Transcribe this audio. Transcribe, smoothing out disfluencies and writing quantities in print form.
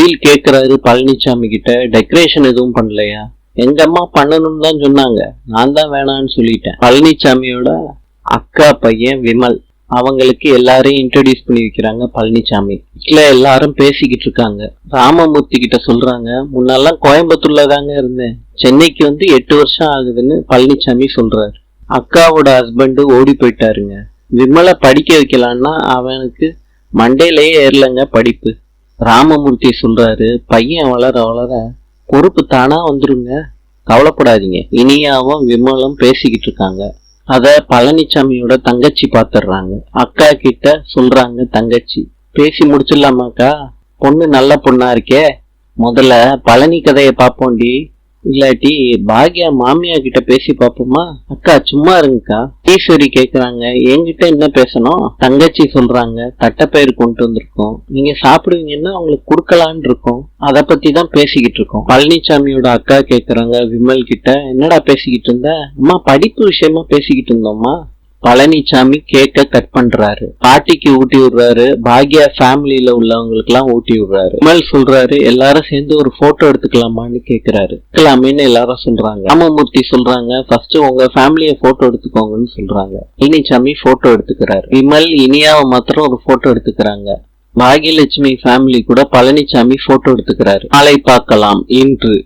அகில் கேக்குறாரு பழனிசாமி கிட்ட, டெக்கரேஷன் எதுவும் பண்ணலையா? எங்க அம்மா பண்ணணும்னு தான் சொன்னாங்க, நான் தான் வேணான்னு சொல்லிட்டேன். பழனிசாமியோட அக்கா பையன் விமல், அவங்களுக்கு எல்லாரையும் இன்ட்ரோடியூஸ் பண்ணி வைக்கிறாங்க பழனிசாமி. வீட்டுல எல்லாரும் பேசிக்கிட்டு இருக்காங்க. ராமமூர்த்தி கிட்ட சொல்றாங்க, முன்னெல்லாம் கோயம்புத்தூர்ல தாங்க இருந்தேன், சென்னைக்கு வந்து 8 வருஷம் ஆகுதுன்னு பழனிசாமி சொல்றாரு. அக்காவோட ஹஸ்பண்ட் ஓடி போயிட்டாருங்க. விமலை படிக்க வைக்கலான்னா அவனுக்கு மண்டையிலேயே ஏறலங்க படிப்பு. ராமமூர்த்தி சொல்றாரு, பையன் வளர வளர பொறுப்பு தானா வந்துருங்க, கவலைப்படாதீங்க. இனியாவும் விமலும் பேசிக்கிட்டு இருக்காங்க. அத பழனிசாமியோட தங்கச்சி பாத்துடுறாங்க. அக்கா கிட்ட சொல்றாங்க தங்கச்சி, பேசி முடிச்சிடலாமாக்கா? பொண்ணு நல்ல பொண்ணா இருக்கே, முதல்ல பழனி கதைய பாப்போண்டி, இல்லாட்டி பாக்யா மாமியா கிட்ட பேசி பாப்போமா? அக்கா சும்மா இருங்கக்கா. ஈஸ்வரி கேக்குறாங்க, என்கிட்ட என்ன பேசணும்? தங்கச்சி சொல்றாங்க, தட்டப்பயிறு கொண்டு வந்திருக்கோம், நீங்க சாப்பிடுவீங்கன்னா உங்களுக்கு குடுக்கலான்னு இருக்கோம், அத பத்தி தான் பேசிக்கிட்டு இருக்கோம். பழனிசாமியோட அக்கா கேக்குறாங்க விமல் கிட்ட, என்னடா பேசிக்கிட்டு இருந்த? அம்மா படிப்பு விஷயமா பேசிக்கிட்டு இருந்தோம்மா. பழனிசாமி கேக்க கட் பண்றாரு. பாட்டிக்கு ஊட்டி விடுறாரு, பாக்யா ஃபேமிலியில உள்ளவங்களுக்கு எல்லாம் ஊட்டி விடுறாரு. விமல் சொல்றாரு, எல்லாரும் சேர்ந்து ஒரு போட்டோ எடுத்துக்கலாமான்னு கேக்குறாரு. எடுக்கலாமேன்னு எல்லாரும் சொல்றாங்க. ராமமூர்த்தி சொல்றாங்க, ஃபர்ஸ்ட் உங்க ஃபேமிலிய போட்டோ எடுத்துக்கோங்கன்னு சொல்றாங்க. பழனிசாமி போட்டோ எடுத்துக்கிறாரு. விமல் இனியாவை மாத்திரம் ஒரு போட்டோ எடுத்துக்கிறாங்க. பாக்யலட்சுமி ஃபேமிலி கூட பழனிசாமி போட்டோ எடுத்துக்கிறாரு. நாளை பார்க்கலாம். இன்று